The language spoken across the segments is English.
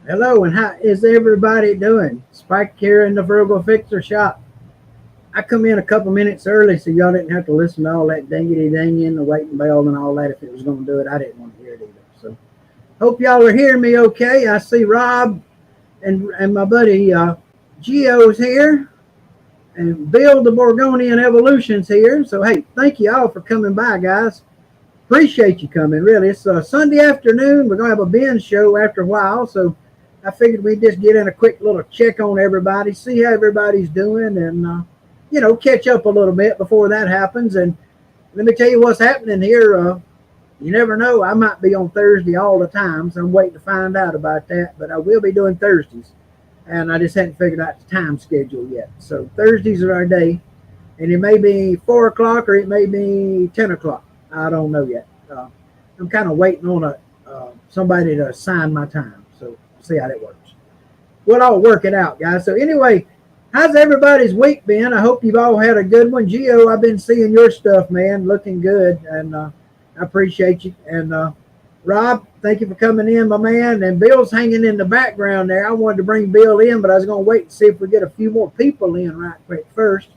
Hello, and how is everybody doing? Spike here in the Frugal Fixer shop. I come in a couple minutes early so y'all didn't have to listen to all that dingity dinging, the waiting bell, and all that. If it was going to do it, I didn't want to hear it either. So, hope y'all are hearing me okay. I see Rob and my buddy Gio's here, and Bill the Borgonian Evolution's here. So, hey, thank you all for coming by, guys. Appreciate you coming, really. It's a Sunday afternoon. We're going to have a binge show after a while, so I figured we'd just get in a quick little check on everybody, see how everybody's doing, and, catch up a little bit before that happens. And let me tell you what's happening here. You never know. I might be on Thursday all the time, so I'm waiting to find out about that. But I will be doing Thursdays, and I just hadn't figured out the time schedule yet. So Thursdays are our day, and it may be 4 o'clock or it may be 10 o'clock. I don't know yet. I'm kind of waiting on somebody to assign my time. So see how that works. We'll all work it out, guys. So anyway, how's everybody's week been? I hope you've all had a good one. Gio, I've been seeing your stuff, man, looking good, and I appreciate you. And Rob, thank you for coming in, my man. And Bill's hanging in the background there. I wanted to bring Bill in, but I was going to wait and see if we get a few more people in right quick first.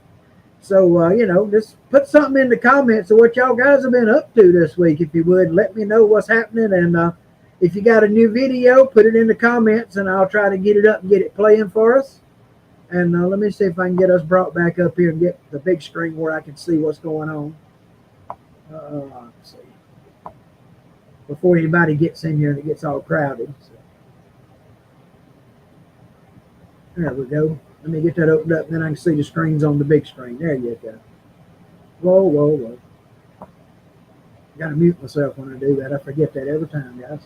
So, just put something in the comments of what y'all guys have been up to this week, if you would. Let me know what's happening. And if you got a new video, put it in the comments, and I'll try to get it up and get it playing for us. And let me see if I can get us brought back up here and get the big screen where I can see what's going on. Let's see. Before anybody gets in here and it gets all crowded. So. There we go. Let me get that opened up, and then I can see the screens on the big screen. There you go. Whoa. Got to mute myself when I do that. I forget that every time, guys.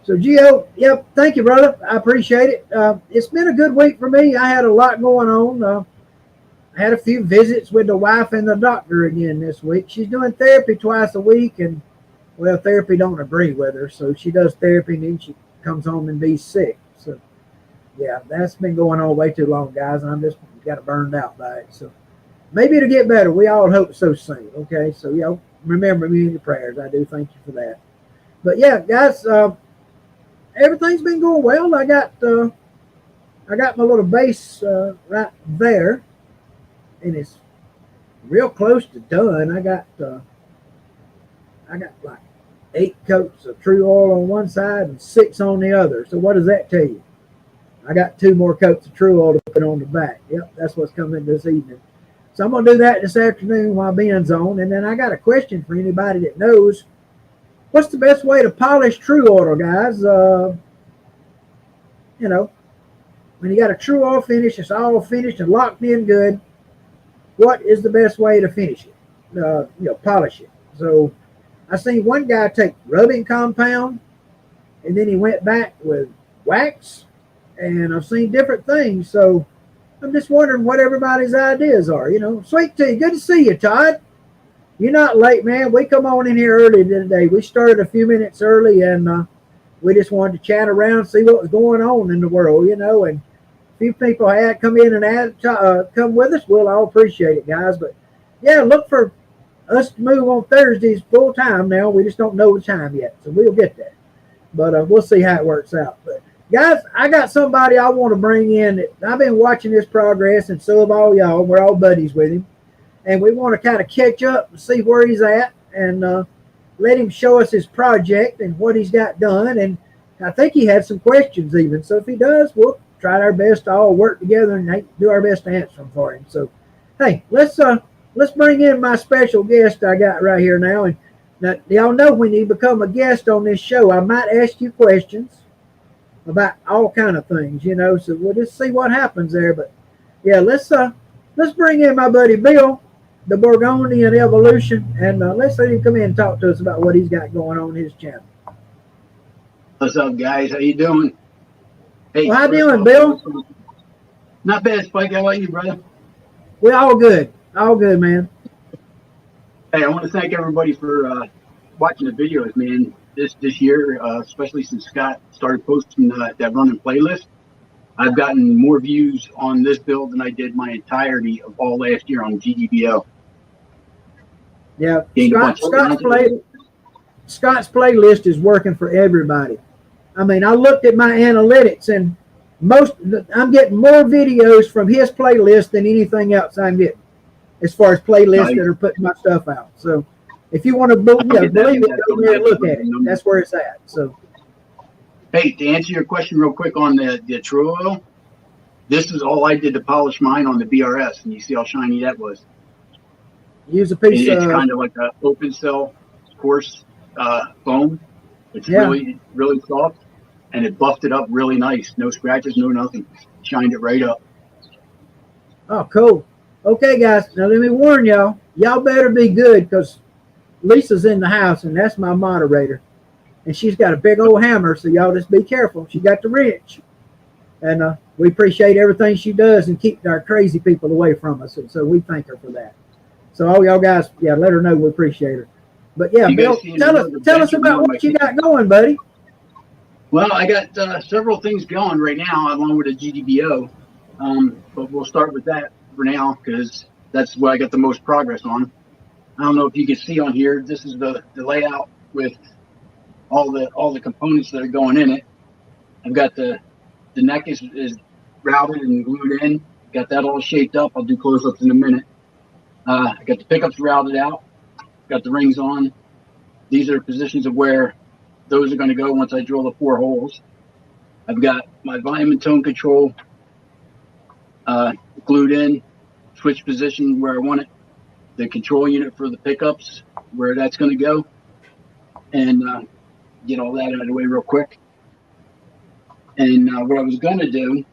So, Gio, yep, thank you, brother. I appreciate it. It's been a good week for me. I had a lot going on. I had a few visits with the wife and the doctor again this week. She's doing therapy twice a week, and well, therapy don't agree with her, so she does therapy and then she comes home and be sick. So, yeah, that's been going on way too long, guys, and I'm just got burned out by it. So, maybe it'll get better. We all hope so soon, okay? So, remember me in your prayers. I do thank you for that. But, yeah, guys, everything's been going well. I got my little base right there, and it's real close to done. I got like 8 coats of True Oil on one side and 6 on the other. So what does that tell you? I got 2 more coats of True Oil to put on the back. Yep, that's what's coming this evening. So I'm going to do that this afternoon while Ben's on. And then I got a question for anybody that knows. What's the best way to polish True Oil, guys? When you got a True Oil finish, it's all finished and locked in good. What is the best way to finish it? Polish it. So I seen one guy take rubbing compound, and then he went back with wax, and I've seen different things. So I'm just wondering what everybody's ideas are. Sweet tea, good to see you, Todd. You're not late, man. We come on in here early today. We started a few minutes early, and we just wanted to chat around, see what was going on in the world, and a few people had come in and come with us. We'll all appreciate it, guys. But, yeah, look for us to move on Thursdays full time now. We just don't know the time yet, so we'll get there. But we'll see how it works out. But, guys, I got somebody I want to bring in. I've been watching his progress, and so have all y'all. We're all buddies with him. And we want to kind of catch up and see where he's at and let him show us his project and what he's got done. And I think he had some questions even. So if he does, we'll try our best to all work together and do our best to answer them for him. So, hey, let's bring in my special guest I got right here now. And now, y'all know when you become a guest on this show, I might ask you questions about all kind of things, So we'll just see what happens there. But yeah, let's bring in my buddy Bill, the Borgonian Evolution, and let's let him come in and talk to us about what he's got going on his channel. What's up, guys? How you doing? Hey, well, how you doing, Bill? Not bad, Spike. How about you, brother? We're all good. All good, man. Hey, I want to thank everybody for watching the videos, man. This year, especially since Scott started posting that running playlist, I've gotten more views on this build than I did my entirety of all last year on GDBO. Yeah, Scott's playlist is working for everybody. I mean, I looked at my analytics, and I'm getting more videos from his playlist than anything else I'm getting, as far as playlists that are putting my stuff out. So, if you want to believe it, go there and look at it. That's where it's at. So, hey, to answer your question real quick on the true oil, this is all I did to polish mine on the BRS, and you see how shiny that was. Use a piece It's kind of like an open cell coarse foam. It's really, really soft, and it buffed it up really nice. No scratches, no nothing. Shined it right up. Oh, cool. Okay, guys. Now let me warn y'all. Y'all better be good, because Lisa's in the house, and that's my moderator. And she's got a big old hammer, so y'all just be careful. She got the wrench. And we appreciate everything she does and keep our crazy people away from us. And so we thank her for that. So all y'all guys, let her know we appreciate her. But yeah, Bill, tell us about what you got going, buddy. Well, I got several things going right now along with a GDBO. But we'll start with that for now, because that's what I got the most progress on. I don't know if you can see on here, this is the layout with all the components that are going in it. I've got the neck is routed and glued in. Got that all shaped up. I'll do close-ups in a minute. I got the pickups routed out. Got the rings on. These are positions of where those are going to go once I drill the 4 holes. I've got my volume and tone control glued in, switch position where I want it. The control unit for the pickups, where that's going to go. And get all that out of the way real quick. And what I was going to do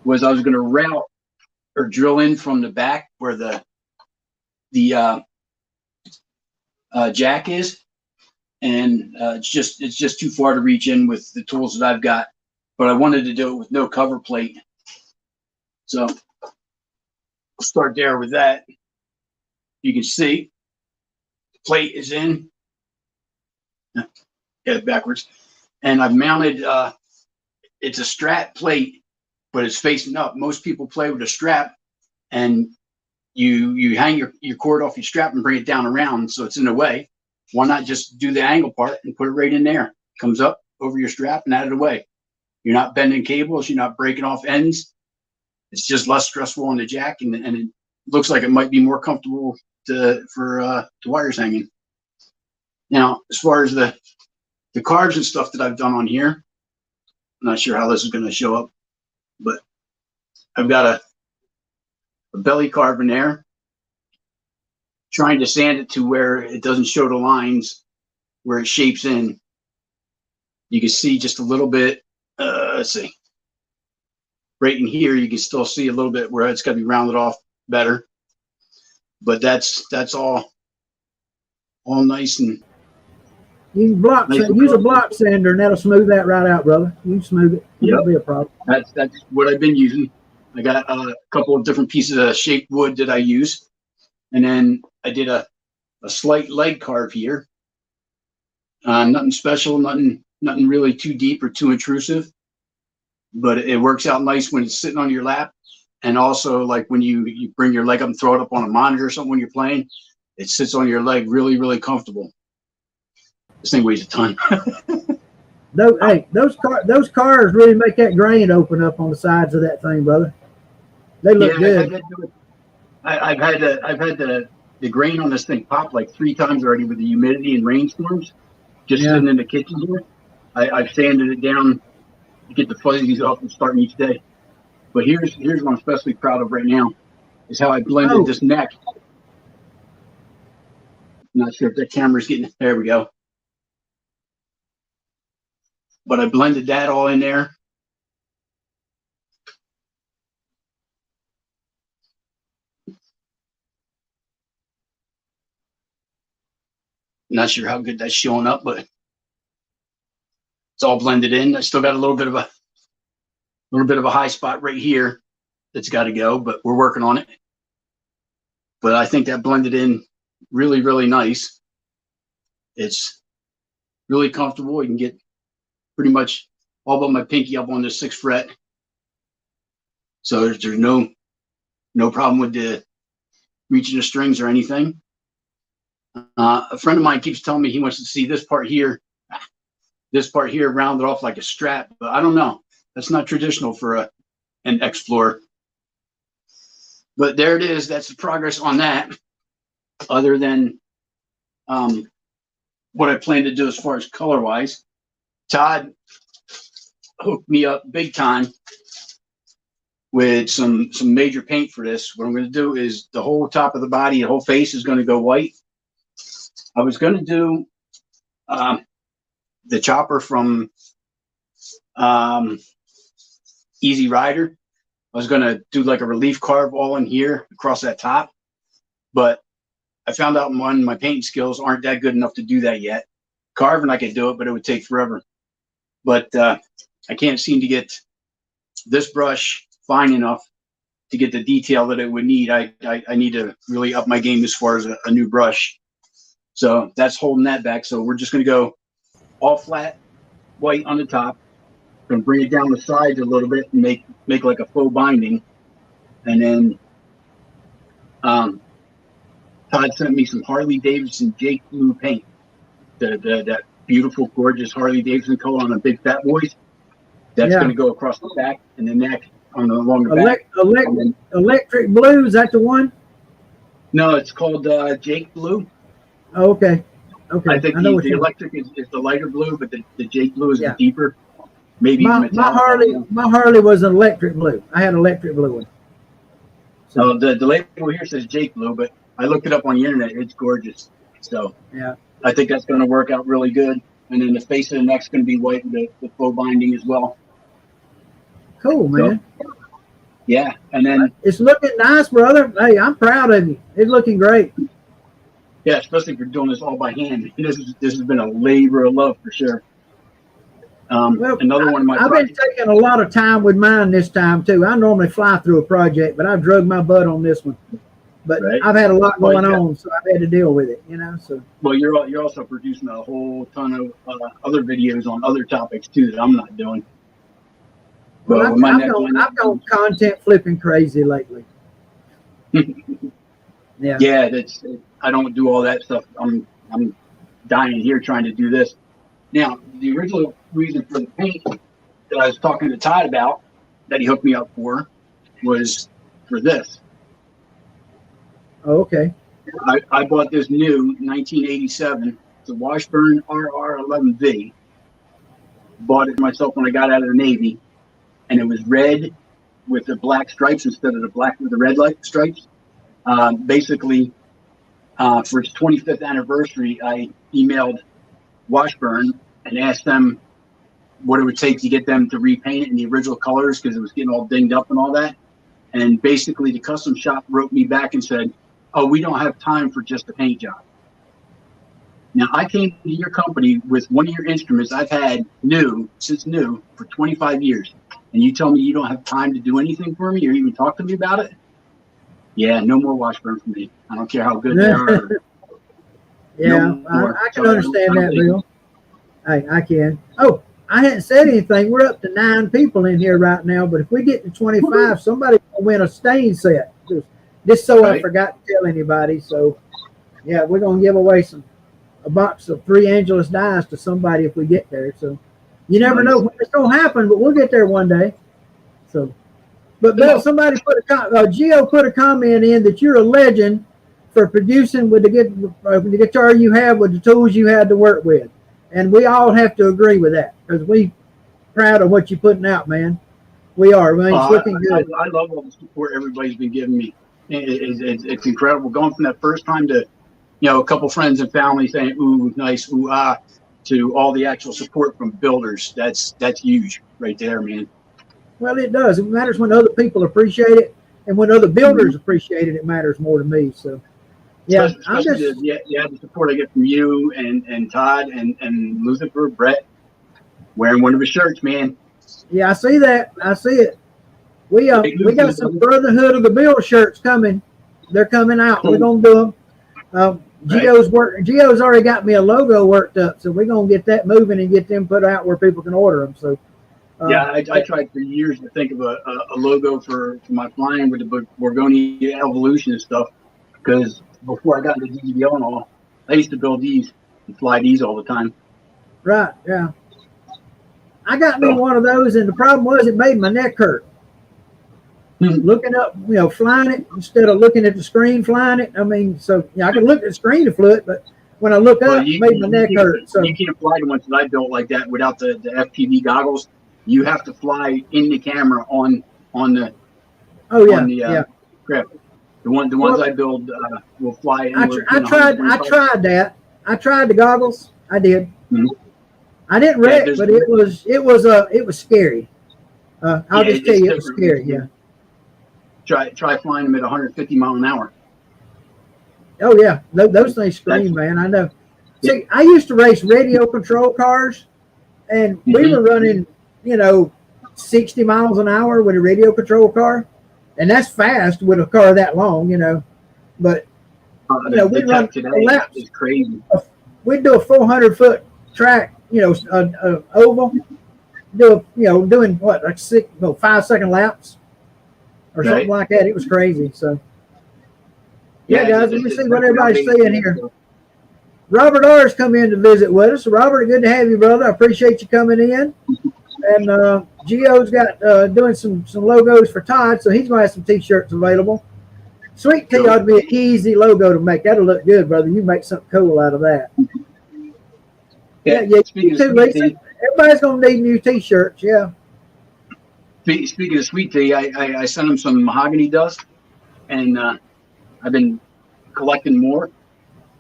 was I was going to route or drill in from the back where the jack is, and it's just too far to reach in with the tools that I've got. But I wanted to do it with no cover plate, so I'll start there with that. You can see the plate is in. Get it backwards, and I've mounted. It's a strap plate, but it's facing up. Most people play with a strap, and you hang your cord off your strap and bring it down around, so it's in the way. Why not just do the angle part and put it right in there? Comes up over your strap and out of the way. You're not bending cables. You're not breaking off ends. It's just less stressful on the jack, and it looks like it might be more comfortable for wires hanging. Now, as far as the carbs and stuff that I've done on here, I'm not sure how this is going to show up, but I've got a belly carb in there, trying to sand it to where it doesn't show the lines, where it shapes in. You can see just a little bit, let's see, right in here, you can still see a little bit where it's got to be rounded off better. But that's all nice and. You can use a block sander, and that'll smooth that right out, brother. You can smooth it. Yep. That'll be a problem. That's what I've been using. I got a couple of different pieces of shaped wood that I use, and then I did a slight leg carve here. Nothing special, nothing really too deep or too intrusive, but it works out nice when it's sitting on your lap, and also like when you bring your leg up and throw it up on a monitor or something when you're playing, it sits on your leg really, really comfortable. This thing weighs a ton. Those cars really make that grain open up on the sides of that thing, brother. They look good. I've had the grain on this thing pop like 3 times already with the humidity and rainstorms. Just sitting in the kitchen here. I've sanded it down to get the fuzzies off and starting each day. But here's what I'm especially proud of right now is how I blended this neck. I'm not sure if that camera's getting it. There we go. But I blended that all in there. Not sure how good that's showing up, but it's all blended in. I still got a little bit of a high spot right here that's got to go, but we're working on it. But I think that blended in really, really nice. It's really comfortable. You can get pretty much all but my pinky up on the 6th fret. So there's no problem with the reaching the strings or anything. A friend of mine keeps telling me he wants to see this part here rounded off like a strap, but I don't know. That's not traditional for an Explorer. But there it is. That's the progress on that. Other than what I plan to do as far as color-wise, Todd hooked me up big time with some major paint for this. What I'm going to do is the whole top of the body, the whole face is going to go white. I was going to do the chopper from Easy Rider. I was going to do like a relief carve all in here across that top, but I found out my painting skills aren't that good enough to do that yet. Carving, I could do it, but it would take forever. But I can't seem to get this brush fine enough to get the detail that it would need. I need to really up my game as far as a new brush. So that's holding that back. So we're just going to go all flat white on the top. Going to bring it down the sides a little bit and make like a faux binding. And then Todd sent me some Harley Davidson Jake Blue paint. That beautiful, gorgeous Harley Davidson color on the big fat boys. That's going to go across the back and the neck along the back. Electric Blue, is that the one? No, it's called Jake Blue. Oh, okay. Okay. I think the electric is the lighter blue, but the Jake Blue is the deeper. Maybe my Harley was an electric blue. I had an electric blue one. So the label here says Jake Blue, but I looked it up on the internet. It's gorgeous. So yeah, I think that's going to work out really good. And then the face of the neck's going to be white with the faux binding as well. Cool, man. So, yeah, and then it's looking nice, brother. Hey, I'm proud of you. It's looking great. Yeah, especially if you're doing this all by hand. This has been a labor of love for sure. Well, another one of my I've been taking a lot of time with mine this time too. I normally fly through a project, but I've drug my butt on this one. But I've had a lot going on, so I've had to deal with it, So well, you're also producing a whole ton of other videos on other topics too that I'm not doing. Well, I've gone content flipping crazy lately. Yeah. Yeah, I don't do all that stuff. I'm dying here trying to do this. Now, the original reason for the paint that I was talking to Todd about, that he hooked me up for, was for this. Oh, okay. I bought this new 1987. It's a Washburn RR11V. Bought it myself when I got out of the Navy, and it was red with the black stripes instead of the black with the red stripes. Basically, for its 25th anniversary, I emailed Washburn and asked them what it would take to get them to repaint it in the original colors because it was getting all dinged up and all that. And basically, the custom shop wrote me back and said, "Oh, we don't have time for just a paint job." Now, I came to your company with one of your instruments I've had since new for 25 years, and you tell me you don't have time to do anything for me or even talk to me about it? Yeah, no more Washburn for me. I don't care how good they are. Yeah, I can understand that, Bill. Hey, I can. Oh, I hadn't said anything. We're up to 9 people in here right now, but if we get to 25, somebody will win a stain set. Just so I forgot to tell anybody. So, yeah, we're going to give away a box of 3 Angelus dies to somebody if we get there. So, you never know when it's going to happen, but we'll get there one day. So, but Bill, somebody Gio put a comment in that you're a legend for producing with the guitar you have with the tools you had to work with. And we all have to agree with that because we proud of what you're putting out, man. We are. Man, it's looking good. I love all the support everybody's been giving me. It's incredible. Going from that first time to, a couple friends and family saying, "Ooh, nice, ooh, ah," to all the actual support from builders. That's huge right there, man. Well, it does. It matters when other people appreciate it, and when other builders appreciate it. It matters more to me. So, yeah, the support I get from you and Todd and Lucifer, Brett, wearing one of his shirts, man. Yeah, I see that. I see it. We got some Brotherhood of the Bill shirts coming. They're coming out. We're gonna do them. Gio's already got me a logo worked up, so we're gonna get that moving and get them put out where people can order them. So. I tried for years to think of a logo for my flying with the Borgonia Evolution and stuff, because before I got into DVO and all, I used to build these and fly these all the time. Right, yeah. I got me one of those, and the problem was it made my neck hurt. Looking up, flying it instead of looking at the screen flying it. I mean, so I can look at the screen to fly it, but when I look up, it made my neck hurt. So you can't fly the ones that I built like that without the FPV goggles. You have to fly in the camera on the crap. The ones I build will fly. I tried that. I tried the goggles. I did. Mm-hmm. I didn't wreck, but it was scary. I'll just tell you, it was scary. Yeah. Try flying them at 150 miles an hour. Oh yeah, those things scream, man. I know. See, I used to race radio control cars, and we were running, 60 miles an hour with a radio control car, and that's fast with a car that long, But we'd run laps. Is crazy. We'd do a 400-foot track, oval. Doing what, like 5-second laps or something like that. It was crazy. So, yeah, guys, let me see what everybody's saying here. Robert R.'s come in to visit with us. Robert, good to have you, brother. I appreciate you coming in. And Gio's got doing some logos for Todd, so he's going to have some T-shirts available. Sweet Tea ought to be an easy logo to make. That'll look good, brother. You make something cool out of that. Yeah, you too, Lisa. Everybody's going to need new T-shirts, yeah. Speaking of Sweet Tea, I sent him some mahogany dust, and I've been collecting more.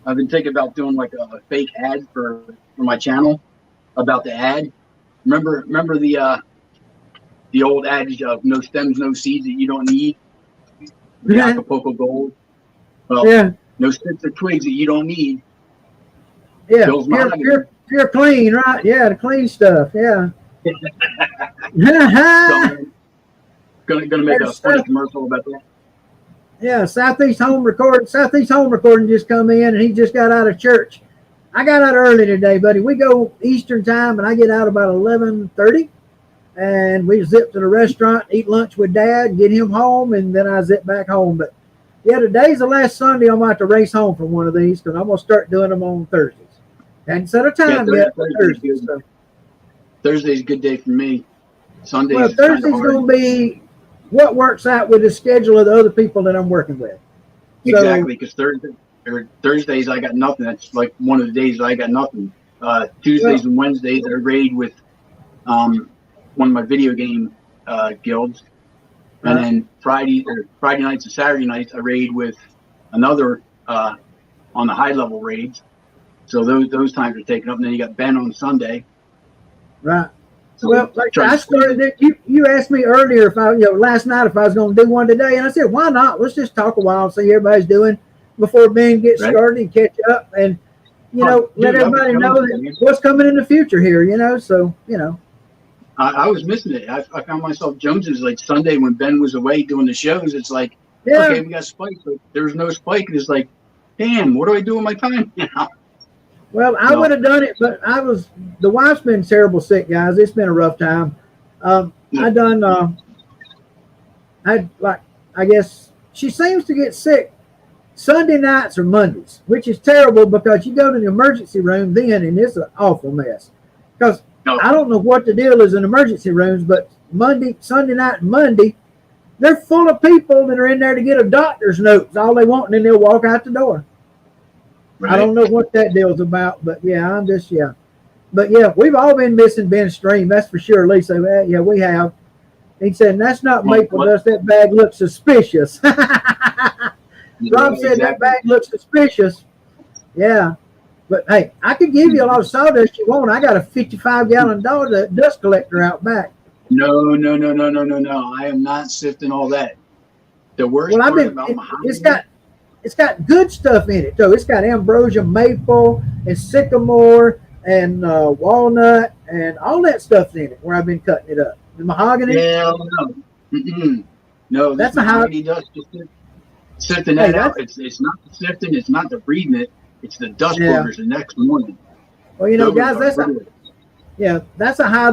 I've been thinking about doing like a fake ad for my channel about the ad. Remember the old adage of no stems, no seeds that you don't need? The Acapulco Gold. Well, no sticks or twigs that you don't need. Yeah, pure clean, right? Yeah, the clean stuff. Yeah. So, gonna make a funny commercial about that. Yeah, Southeast Home Recording just come in, and he just got out of church. I got out early today, buddy. We go Eastern time, and I get out about 11:30, and we zip to the restaurant, eat lunch with Dad, get him home, and then I zip back home. But yeah, today's the last Sunday I'm about to race home from one of these because I'm gonna start doing them on Thursdays. Hadn't set a time yet. Thursday's a good day for me. Sunday's well, Thursday's going to be what works out with the schedule of the other people that I'm working with. Exactly, because Thursdays I got nothing. That's like one of the days I got nothing. Tuesdays and Wednesdays I raid with one of my video game guilds, and then Friday nights and Saturday nights I raid with another on the high level raids. So those times are taken up, and then you got Ben on Sunday. Right. So well, like I started it. You asked me earlier if I, last night if I was going to do one today, and I said, why not? Let's just talk a while and see everybody's doing before Ben gets started and catch up, and let everybody know that what's coming in the future here. So I was missing it. I found myself Jones's like Sunday when Ben was away doing the shows. It's like, okay, we got Spike, but there's no Spike, and it's like, damn, what do I do with my time? Well, I would have done it, but the wife's been terrible sick, guys. It's been a rough time. I guess she seems to get sick Sunday nights or Mondays, which is terrible because you go to the emergency room then, and it's an awful mess. Because I don't know what the deal is in emergency rooms, but Sunday night and Monday, they're full of people that are in there to get a doctor's note. It's all they want, and then they'll walk out the door. Right. I don't know what that deal's about, but yeah, But yeah, we've all been missing Ben's stream, that's for sure. Lisa, yeah, we have. He said, that's not maple dust. That bag looks suspicious. Rob said that bag looks suspicious. Yeah. But hey, I could give you a lot of sawdust you want. I got a 55-gallon dust collector out back. No. I am not sifting all that. The worst part about mahogany. It's got good stuff in it, though. It's got ambrosia maple and sycamore and walnut and all that stuff in it where I've been cutting it up. The mahogany? Yeah, no, that's mahogany dust. Sifting that out. It's not the sifting. It's not the breathing it. It's the dust boogers the next morning. Well, guys, that's a $high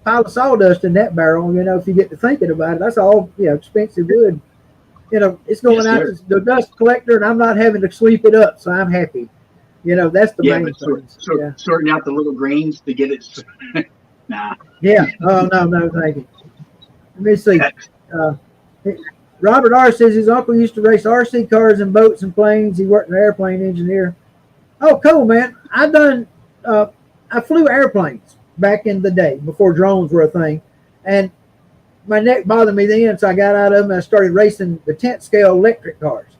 pile of sawdust in that barrel. If you get to thinking about it, that's all expensive wood. It's going out to the dust collector, and I'm not having to sweep it up, so I'm happy. That's the Yeah, main but thing. Yeah. sorting out the little grains to get it. Nah. Yeah. Oh, no, thank you. Let me see. Uh, Robert R. says his uncle used to race RC cars and boats and planes. He worked as an airplane engineer. Oh, cool, man. I flew airplanes back in the day before drones were a thing. And my neck bothered me then, so I got out of them and I started racing the 10th scale electric cars.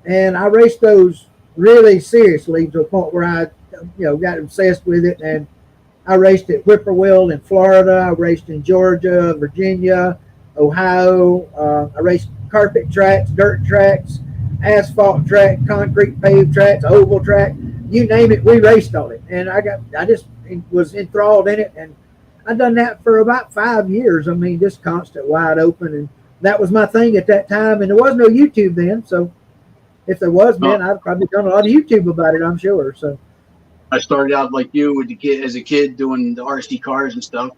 And I raced those really seriously to a point where I, got obsessed with it. And I raced at Whippoorwill in Florida. I raced in Georgia, Virginia, Ohio. I raced carpet tracks, dirt tracks, asphalt track, concrete paved tracks, oval track. You name it, we raced on it. And I just was enthralled in it. And I'd done that for about 5 years. I mean, just constant, wide open. And that was my thing at that time. And there was no YouTube then. So if there was, man, I'd probably done a lot of YouTube about it, I'm sure. So I started out like you with as a kid doing the RC cars and stuff.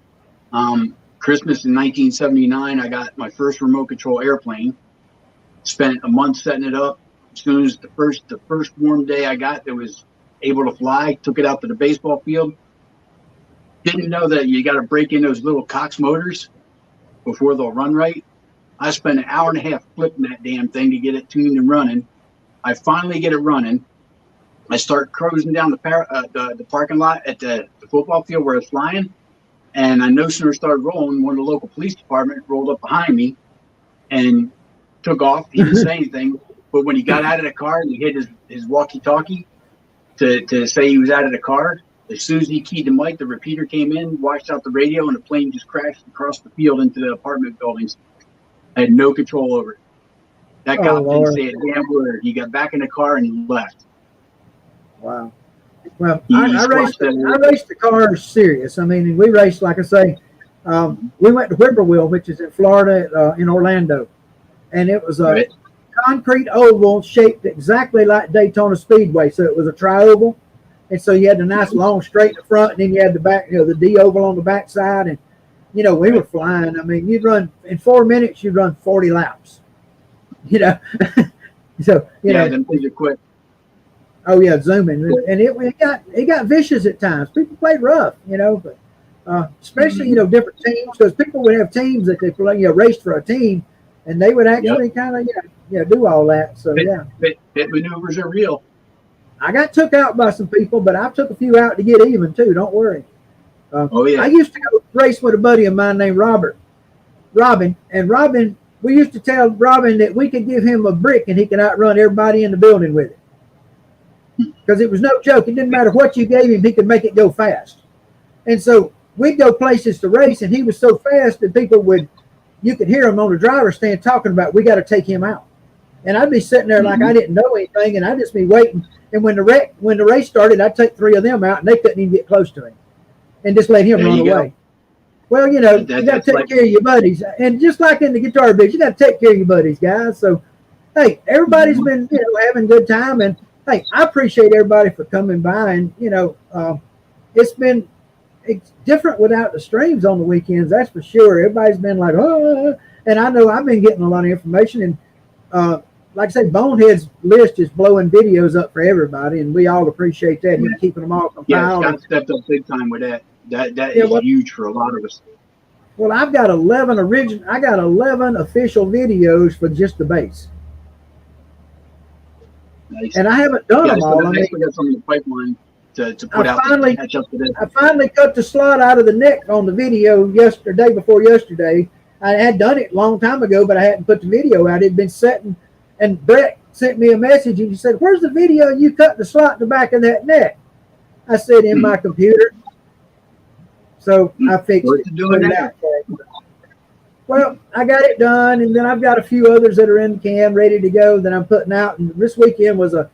Christmas in 1979, I got my first remote control airplane. Spent a month setting it up. As soon as the first warm day I got that was able to fly, took it out to the baseball field. Didn't know that you got to break in those little Cox motors before they'll run right. I spent an hour and a half flipping that damn thing to get it tuned and running. I finally get it running. I start cruising down the parking lot at the football field where it's flying. And I no sooner started rolling, one of the local police department rolled up behind me and took off. He didn't say anything. But when he got out of the car and he hit his walkie-talkie to say he was out of the car, as soon as he keyed the mic, the repeater came in, washed out the radio, and the plane just crashed across the field into the apartment buildings. I had no control over it. That cop didn't say a damn word. He got back in the car and left. Wow. Well, I raced the cars serious. I mean, we raced, like I say, we went to Whippoorwill, which is in Florida, in Orlando. And it was a concrete oval shaped exactly like Daytona Speedway. So it was a tri-oval. And so you had the nice long straight in the front, and then you had the back, the D oval on the back side. And, we were flying. I mean, you'd run, in 4 minutes, you'd run 40 laps. So, them things are quick. Oh yeah, zooming, and it got vicious at times. People played rough, but especially different teams, because people would have teams that they play, raced for a team, and they would actually kind of do all that. So pit maneuvers are real. I got took out by some people, but I took a few out to get even too. Don't worry. I used to go race with a buddy of mine named Robin, and Robin. We used to tell Robin that we could give him a brick and he could outrun everybody in the building with it. Because it was no joke. It didn't matter what you gave him, he could make it go fast. And so we'd go places to race, and he was so fast that you could hear him on the driver's stand talking about, we got to take him out. And I'd be sitting there like I didn't know anything, and I'd just be waiting. And when the race started, I'd take 3 of them out, and they couldn't even get close to him, and just let him run away. Well, you got to take care of your buddies. And just like in the guitar biz, you got to take care of your buddies, guys. So, hey, everybody's been, having a good time. And, hey, I appreciate everybody for coming by. And, it's different without the streams on the weekends, that's for sure. Everybody's been like, oh. And I know I've been getting a lot of information. And, like I say, Bonehead's list is blowing videos up for everybody. And we all appreciate that. He's keeping them all compiled. Yeah, Scott stepped up big time with that. That is huge for a lot of us. Well, I've got 11 official videos for just the bass. Nice. And I haven't done them all. I got some in the pipeline to put out to catch up to this. I finally cut the slot out of the neck on the video day before yesterday. I had done it a long time ago, but I hadn't put the video out. It had been setting, and Brett sent me a message and he said, "Where's the video you cut the slot in the back of that neck?" I said, "In my computer." So I fixed it. Well, I got it done, and then I've got a few others that are in the can ready to go that I'm putting out. And this weekend was a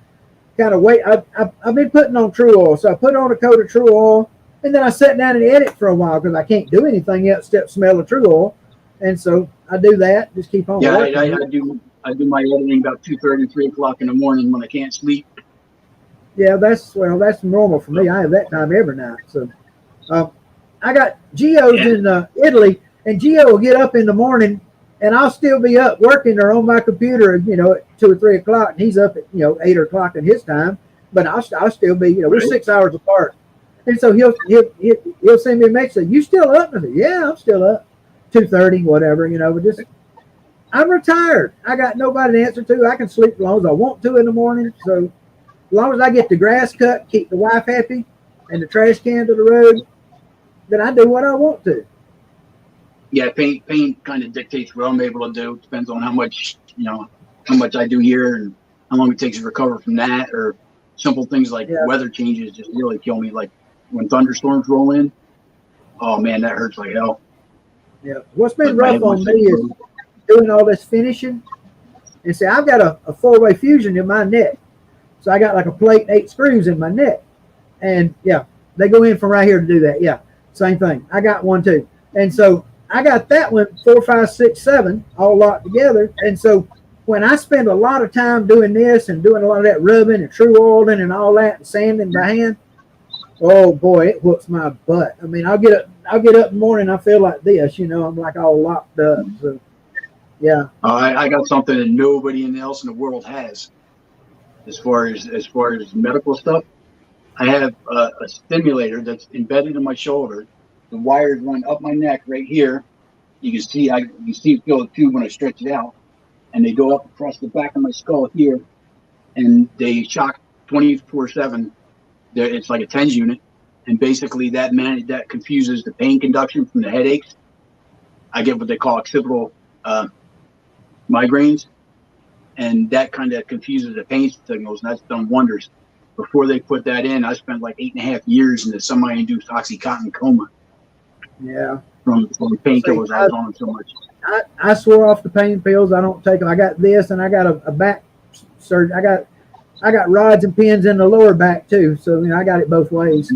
kind of wait. I've been putting on True Oil, so I put on a coat of True Oil, and then I sat down and edit for a while because I can't do anything else except smell of True Oil, and so I do that. Just keep on. Yeah, I do my editing about 2:30, 3 o'clock in the morning when I can't sleep. Yeah, that's normal for me. I have that time every night. So. I got Gio's in Italy, and Gio will get up in the morning, and I'll still be up working or on my computer, at 2 or 3 o'clock, and he's up at 8 o'clock in his time, but I'll still be, we're Right. 6 hours apart. And so he'll send me a message, you still up? I said, yeah, I'm still up. 2:30, whatever, but just, I'm retired. I got nobody to answer to. I can sleep as long as I want to in the morning. So as long as I get the grass cut, keep the wife happy, and the trash can to the road, then I do what I want to. Yeah, pain kind of dictates what I'm able to do. It depends on how much I do here and how long it takes to recover from that, or simple things like Yeah. weather changes just really kill me. Like when thunderstorms roll in, oh man, that hurts like hell. Yeah. What's been Like my rough head on wants me to is doing all this finishing. And see, I've got a 4-way fusion in my neck. So I got like a plate and 8 screws in my neck. And yeah, they go in from right here to do that. Yeah, same thing. I got one too. And so I got that one 4, 5, 6, 7 all locked together. And so when I spend a lot of time doing this and doing a lot of that rubbing and true oiling and all that and sanding by hand, oh boy, it whoops my butt. I mean, I'll get up in the morning, I feel like this, I'm like all locked up. So yeah. I got something that nobody else in the world has. As far as medical stuff, I have a stimulator that's embedded in my shoulder. The wires run up my neck right here. You can feel the tube when I stretch it out, and they go up across the back of my skull here, and they shock 24/7. It's like a TENS unit, and basically that confuses the pain conduction from the headaches. I get what they call occipital migraines, and that kind of confuses the pain signals, and that's done wonders. Before they put that in, I spent like 8.5 years in the semi-induced Oxycontin coma. Yeah. From the painkillers I was on so much. I swore off the pain pills. I don't take them. I got this, and I got a back surgery. I got rods and pins in the lower back too. So I got it both ways.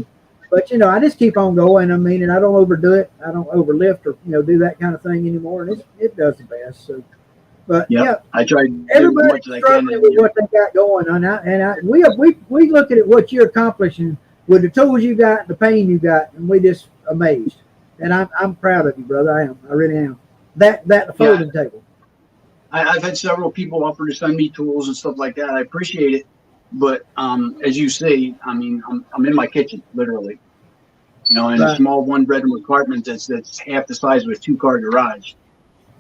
But I just keep on going. I mean, and I don't overdo it. I don't overlift or do that kind of thing anymore. And it does the best. So, but yeah, I tried everybody's struggling with what they got going on, and we look at it, what you're accomplishing with the tools you got, the pain you got, and we just amazed. And I'm proud of you, brother. I am. I really am. That folding table. I've had several people offer to send me tools and stuff like that. I appreciate it, but as you say, I mean, I'm in my kitchen literally, in a small 1-bedroom apartment that's half the size of a 2-car garage.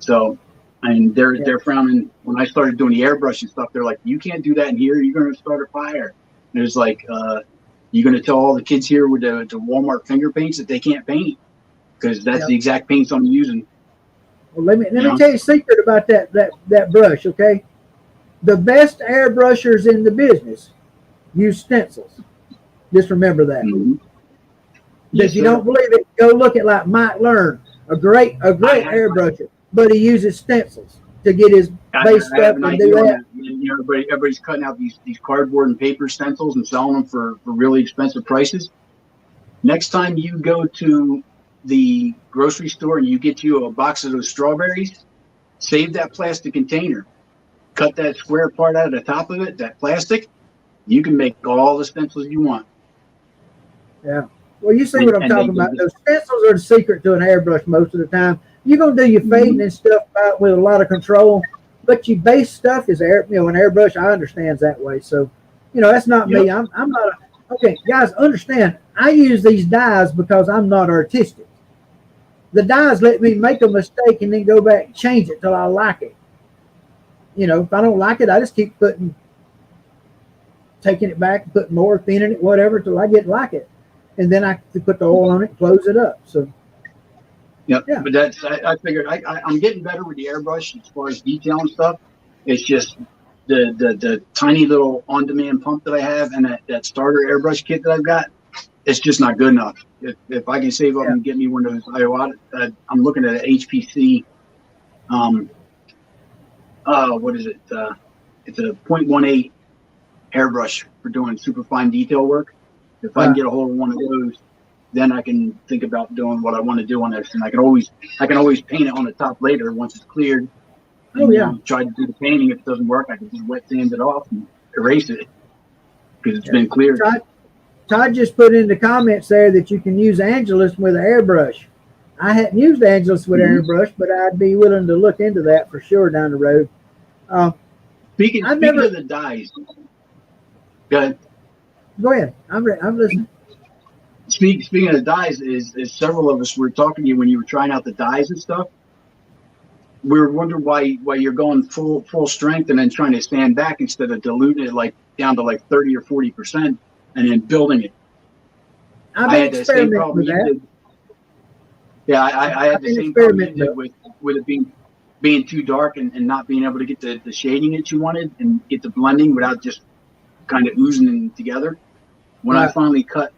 So, and they're frowning when I started doing the airbrush and stuff. They're like, "You can't do that in here. You're going to start a fire." And it's like, you're going to tell all the kids here with the Walmart finger paints that they can't paint, because that's the exact paints I'm using. Well, let me tell you a secret about that brush, okay? The best airbrushers in the business use stencils. Just remember that. Mm-hmm. If you don't believe it, go look at like Mike Learn, a great airbrusher, but he uses stencils to get his base stuff and do that. Everybody's cutting out these cardboard and paper stencils and selling them for really expensive prices. Next time you go to the grocery store and you get you a box of those strawberries, save that plastic container, cut that square part out of the top of it, that plastic, you can make all the stencils you want. Yeah. Well, you see what I'm talking about. Those stencils are the secret to an airbrush most of the time. You're going to do your fading and stuff out with a lot of control, but your base stuff is an airbrush. I understand that way. So, that's not me. I'm not. Okay, guys, understand. I use these dies because I'm not artistic. The dies let me make a mistake and then go back and change it till I like it. If I don't like it, I just keep taking it back, putting more, thinning it, whatever, till I get like it. And then I put the oil on it, close it up. So, yeah. But I figured I'm getting better with the airbrush as far as detail and stuff. It's just the tiny little on-demand pump that I have and that starter airbrush kit that I've got. It's just not good enough. If I can save up and get me one of those Iowata, I'm looking at an HPC. What is it? It's a 0.18 airbrush for doing super fine detail work. If I can get a hold of one of those, then I can think about doing what I want to do on this. And I can always paint it on the top later once it's cleared. And, try to do the painting. If it doesn't work, I can just wet sand it off and erase it because it's been cleared. Todd just put in the comments there that you can use Angelus with an airbrush. I hadn't used Angelus with an airbrush, but I'd be willing to look into that for sure down the road. Speaking of the dyes, go ahead. Go ahead. I'm listening. Speaking of dyes, is several of us were talking to you when you were trying out the dyes and stuff. We were wondering why you're going full strength and then trying to stand back instead of diluting it like down to like 30 or 40% and then building it. I've I been had the same experimenting problem with you that. did. Yeah, I had I've the been same problem you experimenting did with it being too dark and not being able to get the shading that you wanted and get the blending without just kind of oozing them together. When I Right. finally cut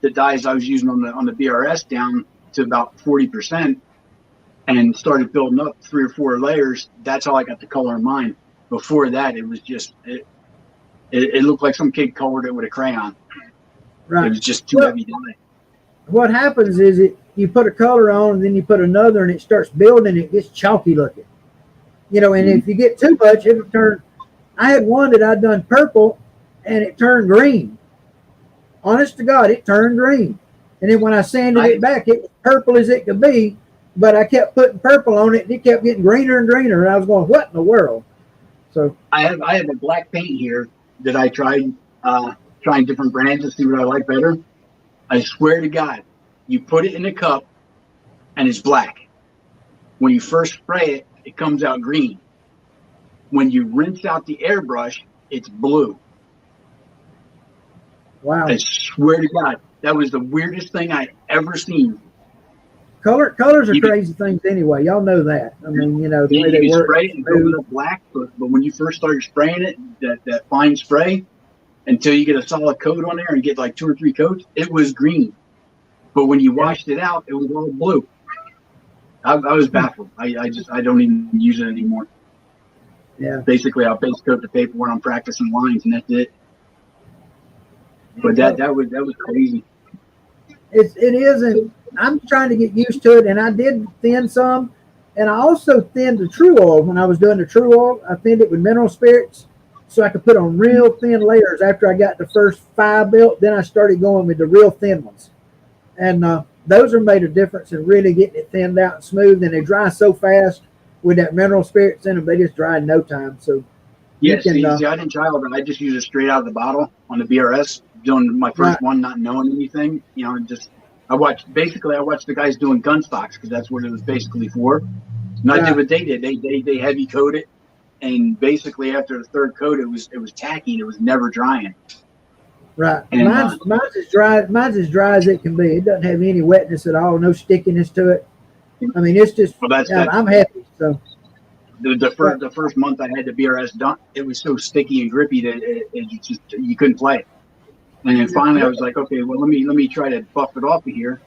the dyes I was using on the BRS down to about 40% and started building up 3 or 4 layers, that's how I got the color in mine. Before that, it was just it looked like some kid colored it with a crayon. It Right. was just too Well, heavy dye. what happens is you put a color on and then you put another and it starts building. It gets chalky looking. And if you get too much, it'll turn. I had one that I'd done purple and it turned green. Honest to God, it turned green. And then when I sanded it back, it was purple as it could be. But I kept putting purple on it, and it kept getting greener and greener. And I was going, "What in the world?" So I have a black paint here that I tried trying different brands to see what I like better. I swear to God, you put it in a cup and it's black. When you first spray it, it comes out green. When you rinse out the airbrush, it's blue. wow, I swear to God, that was the weirdest thing I ever seen. colors are You crazy things anyway. Y'all know that. I mean, the way they could work. spray it and build it up black, but when you first started spraying it, that fine spray, until you get a solid coat on there and get like 2 or 3 coats, it was green. But when you washed it out, it was all blue. I was baffled. I don't even use it anymore. Yeah. Basically, I'll base coat the paper when I'm practicing lines, and that's it. But that was crazy. It is, and I'm trying to get used to it. And I did thin some, and I also thinned the true oil when I was doing the true oil. I thinned it with mineral spirits, so I could put on real thin layers. After I got the first 5 built, then I started going with the real thin ones, and those are made a difference in really getting it thinned out and smooth. And they dry so fast with that mineral spirits in them; they just dry in no time. So Yeah, see, I didn't try all that. I just used it straight out of the bottle on the BRS, doing my first one, not knowing anything. I watched the guys doing gun stocks because that's what it was basically for. And I did what they did. They heavy coat it, and basically after the 3rd coat, it was tacky and it was never drying. Right. And, mine's as dry. Mine's as dry as it can be. It doesn't have any wetness at all. No stickiness to it. I mean, it's just. Well, I'm happy. So. The first month I had the BRS done, it was so sticky and grippy that it just you couldn't play. And then finally I was like, okay, well let me try to buff it off of here.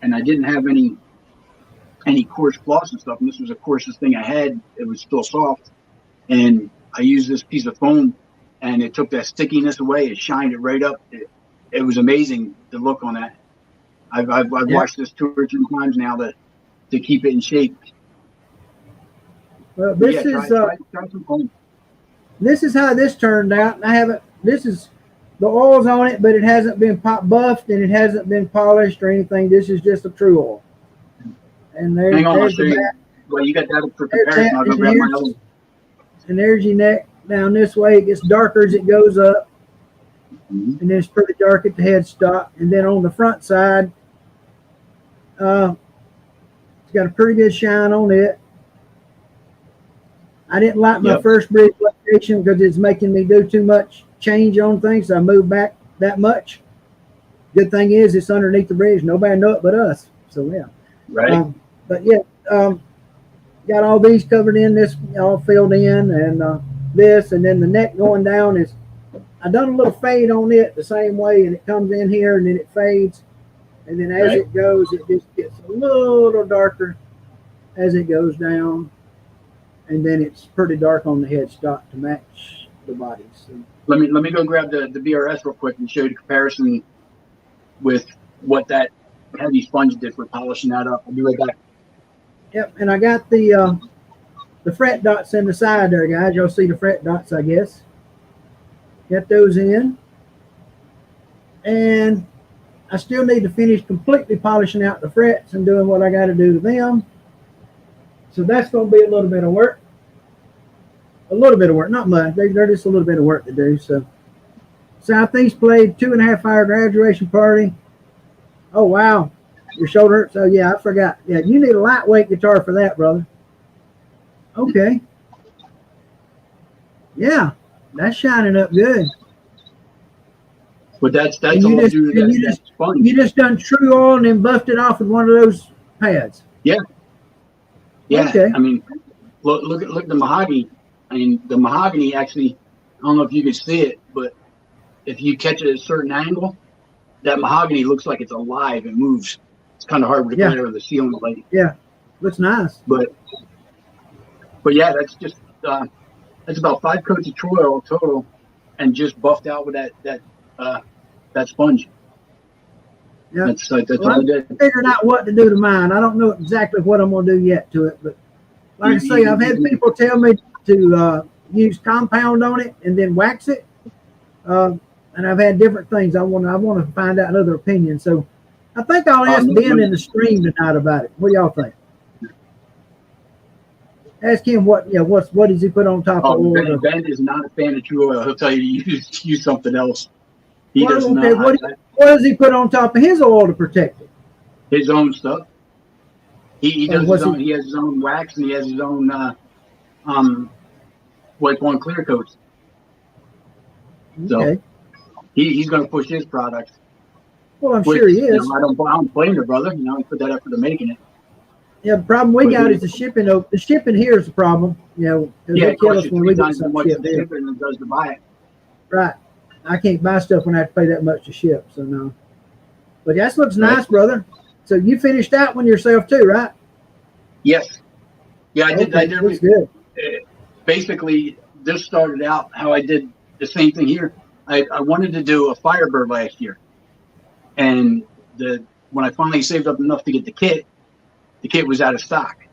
And I didn't have any coarse floss and stuff. And this was the coarsest thing I had. It was still soft. And I used this piece of foam, and it took that stickiness away. It shined it right up. It was amazing the look on that. I've washed this 2 or 3 times now to keep it in shape. Well, this is how this turned out. This is the oil's on it, but it hasn't been buffed and it hasn't been polished or anything. This is just a true oil. And Hang on, there's the back. Well, you got that for comparison. I'll go grab my other. And there's your neck down this way. It gets darker as it goes up. And then it's pretty dark at the headstock. And then on the front side, it's got a pretty good shine on it. I didn't like my first bridge location because it's making me do too much change on things. So I moved back that much. Good thing is it's underneath the bridge. Nobody know it but us. So yeah. Right. Got all these covered in, this all filled in, and this, and then the neck going down is. I done a little fade on it the same way, and it comes in here and then it fades, and then as it goes, it just gets a little darker as it goes down. And then it's pretty dark on the headstock to match the bodies. So. Let me go grab the BRS real quick and show you the comparison with what that heavy sponge did for polishing that up. I'll be right back. Yep, and I got the fret dots in the side there, guys. Y'all see the fret dots, I guess. Get those in. And I still need to finish completely polishing out the frets and doing what I got to do to them. So that's going to be a little bit of work. A little bit of work, not much. They're just a little bit of work to do. So Southeast played 2.5-hour graduation party. Oh, wow. Your shoulder hurts? Oh, yeah, I forgot. Yeah, you need a lightweight guitar for that, brother. Okay. Yeah, that's shining up good. But that's And all due to that sponge. You just done true oil and then buffed it off with one of those pads. Yeah. Yeah. Okay. I mean, look at the mahogany. I mean, the mahogany actually, I don't know if you can see it, but if you catch it at a certain angle, that mahogany looks like it's alive. It moves. It's kind of hard to play over the ceiling plate. Yeah. Looks nice. But yeah, that's just that's about 5 coats of Troy oil total, and just buffed out with that sponge. Yeah. That's well, all I did. Figured out what to do to mine. I don't know exactly what I'm going to do yet to it, but like I say, I've had people tell me to use compound on it and then wax it, and I've had different things. I want to find out other opinions. So I think I'll ask Ben in the stream tonight about it. What do y'all think? Ask him what does he put on top of oil? Ben is not a fan of true oil. He'll tell you to use something else. He does not. What does he put on top of his oil to protect it? His own stuff. He does his own. He has his own wax and he has his own wipe on clear coats. Okay. So he's going to push his products. Well, I'm sure he is. I don't blame the brother. He put that effort to making it. Yeah, the problem we got is the shipping. The shipping here is the problem. They kill us when we get something shipped in. Than it does to buy it. Right. I can't buy stuff when I have to pay that much to ship. So no. But that looks nice, brother. So you finished that one yourself too, right? Yes. Yeah, I did. I did. Looks good. Basically, this started out how I did the same thing here. I wanted to do a Firebird last year, and when I finally saved up enough to get the kit was out of stock.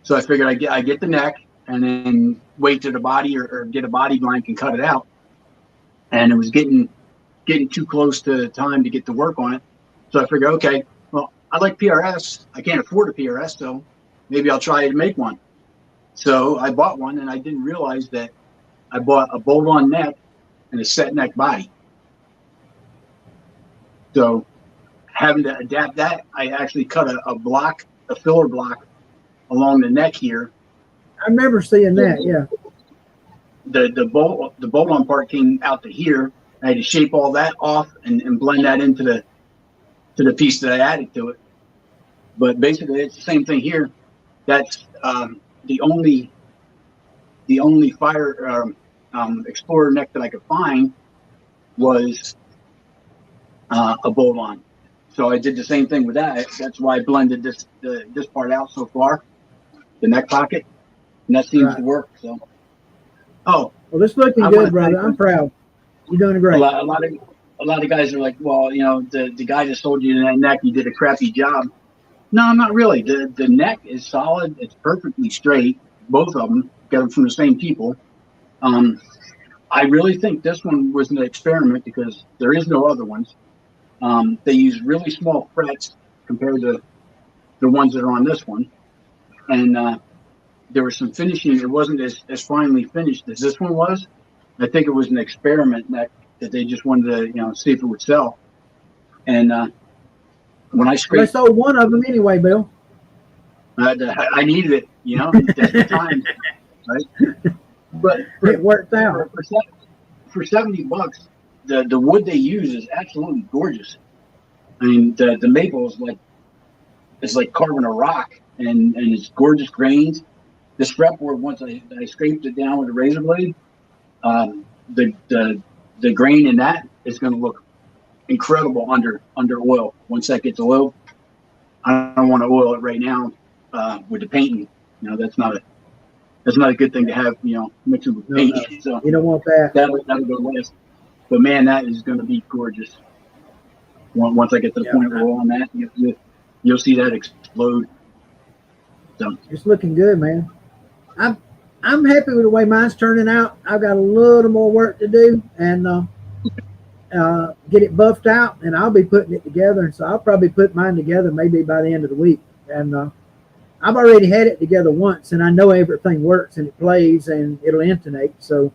So I figured I get the neck and then wait to the body or get a body blank and cut it out. And it was getting too close to time to get to work on it. So I figured, okay, well, I like PRS. I can't afford a PRS, so maybe I'll try to make one. So I bought one, and I didn't realize that I bought a bolt-on neck and a set neck body. So having to adapt that, I actually cut a filler block along the neck here. I remember seeing that, yeah. The bolt-on part came out to here. I had to shape all that off and blend that into the piece that I added to it. But basically, it's the same thing here. That's the only fire Explorer neck that I could find was a bolt-on. So I did the same thing with that. That's why I blended this part out so far, the neck pocket, and that seems to work. So, well, this looking good, brother. I'm proud. You're doing great. A lot of guys are like, well, the guy that sold you that neck, you did a crappy job. No, not really. The neck is solid. It's perfectly straight. Both of them got them from the same people. I really think this one was an experiment because there is no other ones. They use really small frets compared to the ones that are on this one. And there was some finishing. It wasn't as finely finished as this one was. I think it was an experiment neck that they just wanted to, see if it would sell. And when I scraped, I sold one of them anyway, Bill. I needed it, that's the time, right? But it worked out. For $70, the wood they use is absolutely gorgeous. I mean, the maple is like carving a rock, and it's gorgeous grains. This fretboard, once I scraped it down with a razor blade, the grain in that is going to look incredible under oil. Once that gets oiled, I don't want to oil it right now with the painting. That's not a good thing to have. Mixing with paint. No. So you don't want that. That'll go last. But man, that is going to be gorgeous. Once I get to the point where we're on that, you'll see that explode. So it's looking good, man. I'm happy with the way mine's turning out. I've got a little more work to do and get it buffed out, and I'll be putting it together. And so I'll probably put mine together maybe by the end of the week. And I've already had it together once, and I know everything works and it plays and it'll intonate. So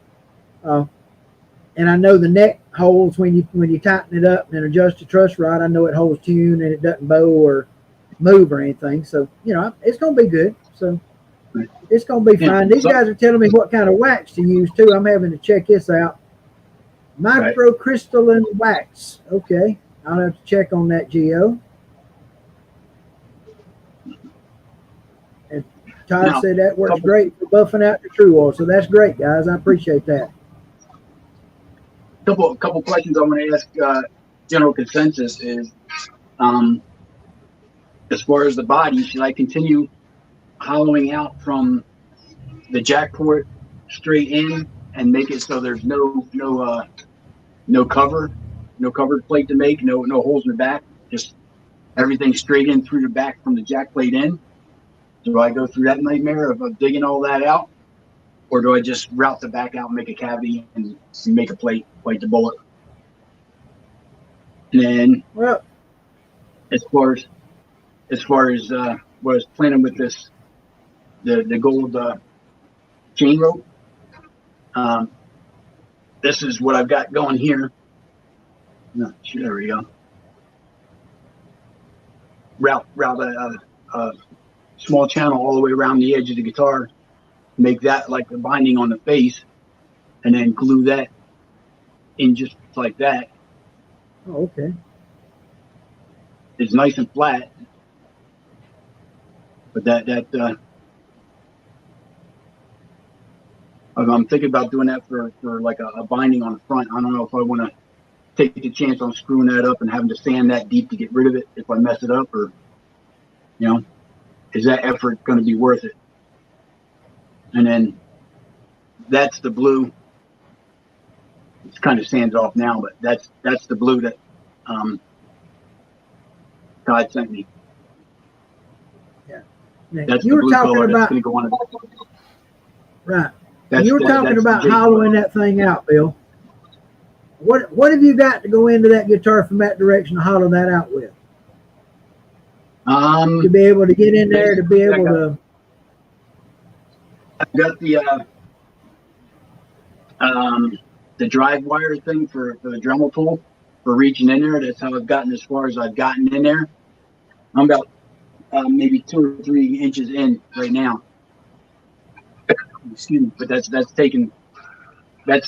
And I know the neck holds when you tighten it up and adjust the truss rod. I know it holds tune and it doesn't bow or move or anything. So, it's going to be good. So it's going to be fine. These guys are telling me what kind of wax to use too. I'm having to check this out. Microcrystalline wax. Okay. I'll have to check on that, Geo. And Todd said that works great for buffing out the true oil. So that's great, guys. I appreciate that. Couple questions I want to ask. General consensus is, as far as the body, should I continue hollowing out from the jack port straight in and make it so there's no covered plate to make, no holes in the back, just everything straight in through the back from the jack plate in? Do I go through that nightmare of digging all that out, or do I just route the back out and make a cavity and make a plate to bullet? And then, well, as far as what I was planning with this, the gold chain rope, this is what I've got going here. There we go. Route a small channel all the way around the edge of the guitar, make that like the binding on the face, and then glue that in just like that. Oh, okay. It's nice and flat, but I'm thinking about doing that for like a binding on the front. I don't know if I want to take the chance on screwing that up and having to sand that deep to get rid of it if I mess it up, or is that effort going to be worth it? And then that's the blue. It's kind of sanded off now, but that's the blue that God sent me. Yeah. That's you the blue color that's going to go on it. Right. You were talking about hollowing that thing out, Bill. What have you got to go into that guitar from that direction to hollow that out with? To be able to get in there, to be able to. I've got the drive wire thing for the Dremel tool for reaching in there. That's how I've gotten as far as I've gotten in there. I'm about maybe 2 or 3 inches in right now. Excuse me, but that's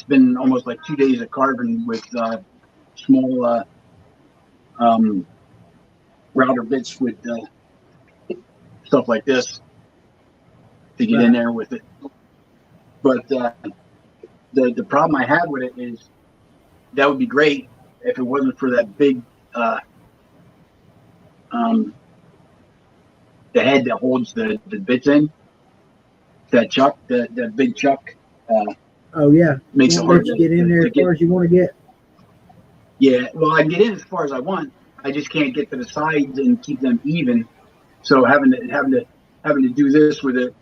been almost like 2 days of carving with small router bits with stuff like this to get in there with it. But the problem I have with it is that would be great if it wasn't for that big the head that holds the bits in, that chuck, that big chuck. Oh yeah, makes it hard to get in there as far as you want to get. Yeah, well, I can get in as far as I want. I just can't get to the sides and keep them even. So having to do this with it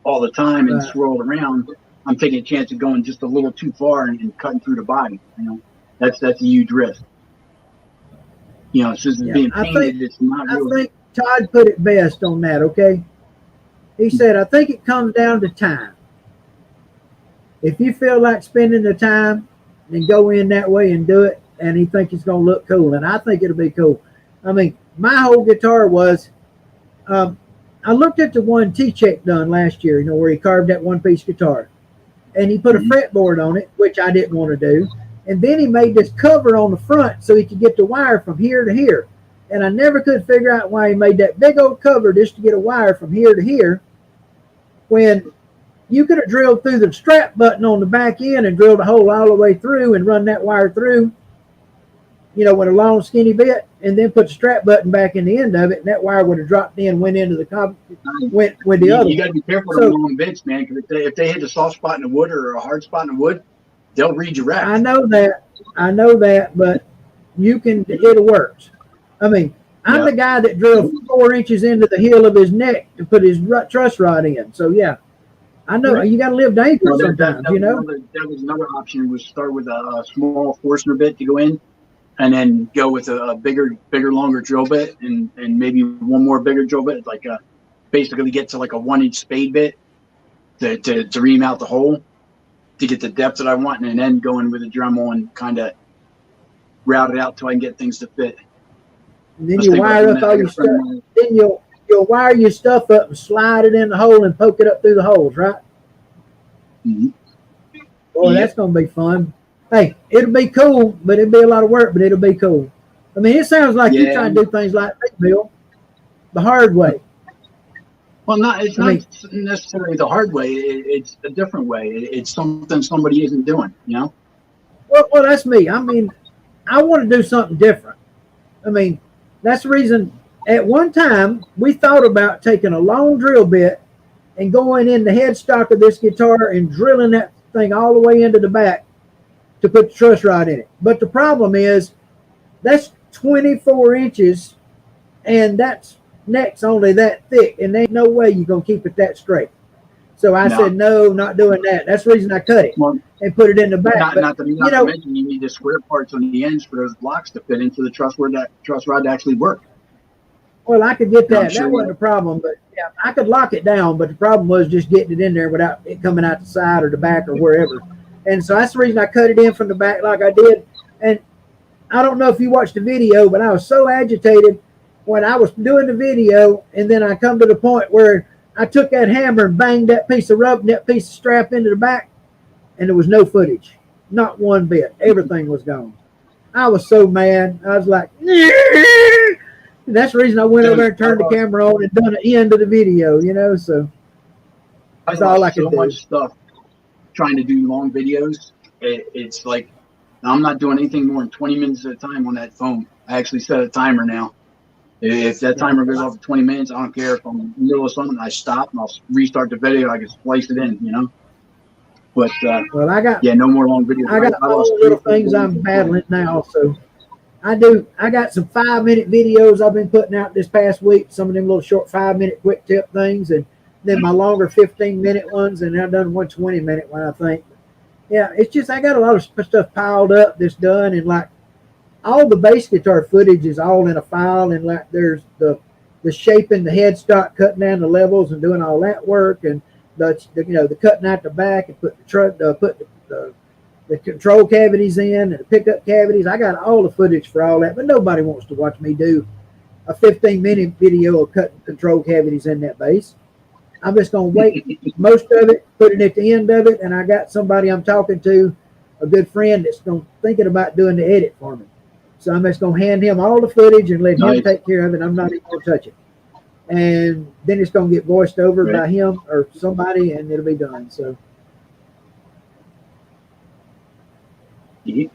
all the time and swirl around, I'm taking a chance of going just a little too far and cutting through the body. That's a huge risk. Since it's being painted, it's not really. I think Todd put it best on that. Okay, he said, I think it comes down to time. If you feel like spending the time, then go in that way and do it. And he thinks it's going to look cool, and I think it'll be cool. I mean, my whole guitar was. I looked at the one T-Check done last year, where he carved that one-piece guitar. And he put a fretboard on it, which I didn't want to do. And then he made this cover on the front so he could get the wire from here to here. And I never could figure out why he made that big old cover just to get a wire from here to here, when you could have drilled through the strap button on the back end and drilled a hole all the way through and run that wire through, with a long skinny bit, and then put the strap button back in the end of it, and that wire would have dropped in, went into the went with the other. You got to be careful with the long bits, man, because if they hit a soft spot in the wood or a hard spot in the wood, they'll redirect. I know that, but it'll work. I mean, I'm the guy that drilled 4 inches into the heel of his neck to put his truss rod in. So yeah, I know you got to live dangerous sometimes. That was another option, was start with a small Forstner bit to go in, and then go with a bigger, longer drill bit, and maybe one more bigger drill bit, like basically get to like a 1-inch spade bit to ream out the hole. to get the depth that I want, and then go in with a Dremel and kind of route it out till I can get things to fit. And then you wire up all your stuff. Then you'll wire your stuff up and slide it in the hole and poke it up through the holes, right? Mm-hmm. Boy, that's going to be fun. Hey, it'll be cool, but it'll be a lot of work, but it'll be cool. I mean, it sounds like you're trying to do things like that, Bill, the hard way. Well, it's not necessarily the hard way. It's a different way. It's something somebody isn't doing, you know? Well, that's me. I mean, I want to do something different. I mean, that's the reason at one time we thought about taking a long drill bit and going in the headstock of this guitar and drilling that thing all the way into the back to put the truss rod in it. But the problem is that's 24 inches and that's neck's only that thick, and there ain't no way you're going to keep it that straight. So I said, no, not doing that. That's the reason I cut it and put it in the back. Not to mention you need the square parts on the ends for those blocks to fit into the truss rod to actually work. Well, I could get that. That wasn't a problem, but yeah, I could lock it down. But the problem was just getting it in there without it coming out the side or the back or wherever. And so that's the reason I cut it in from the back like I did. And I don't know if you watched the video, but I was so agitated when I was doing the video, and then I come to the point where I took that hammer and banged that piece of rubber and that piece of strap into the back, and there was no footage. Not one bit. Everything was gone. I was so mad. I was like, and that's the reason I went over there and turned the camera on and done the end of the video, you know, so that's all I could do. So much stuff trying to do long videos. It's like, I'm not doing anything more than 20 minutes at a time on that phone. I actually set a timer now. If that timer goes off for 20 minutes, I don't care if I'm in the middle of something, I stop and I'll restart the video. I can splice it in, you know. But well, I got no more long videos. I got all the little things I'm battling now, so I got some 5-minute videos I've been putting out this past week. Some of them little short 5-minute quick tip things, and then my longer 15-minute ones, and I've done one 20-minute one, I think. Yeah, it's just I got a lot of stuff piled up that's done, and like all the bass guitar footage is all in a file, and like there's the shaping the headstock, cutting down the levels and doing all that work, and the cutting out the back and put the control cavities in and the pickup cavities. I got all the footage for all that, but nobody wants to watch me do a 15-minute video of cutting control cavities in that bass. I'm just going to wait most of it, put it at the end of it, and I got somebody I'm talking to, a good friend that's thinking about doing the edit for me. So I'm just going to hand him all the footage and let him take care of it. I'm not even going to touch it. And then it's going to get voiced over by him or somebody, and it'll be done. So. Yeah,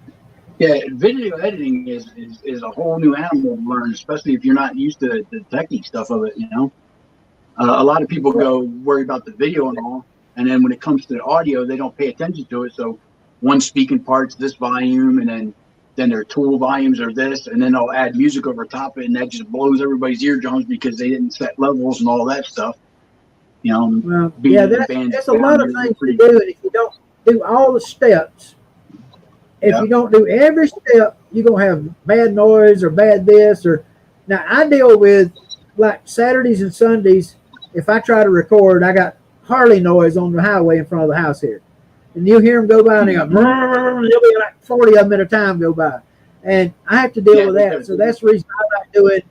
video editing is a whole new animal to learn, especially if you're not used to the technique stuff of it, you know. A lot of people go worry about the video and all, and then when it comes to the audio, they don't pay attention to it. So one speaking part's this volume, and then their tool volumes are this, and then they'll add music over top of it, and that just blows everybody's eardrums because they didn't set levels and all that stuff. You know, well, yeah, that's a lot of things to do, and if you don't do all the steps, if you don't do every step, you're going to have bad noise or bad this. Or now I deal with like Saturdays and Sundays. If I try to record, I got Harley noise on the highway in front of the house here. And you'll hear them go by and they go, there'll be like 40 of them at a time go by. And I have to deal with that. So that's the reason I like doing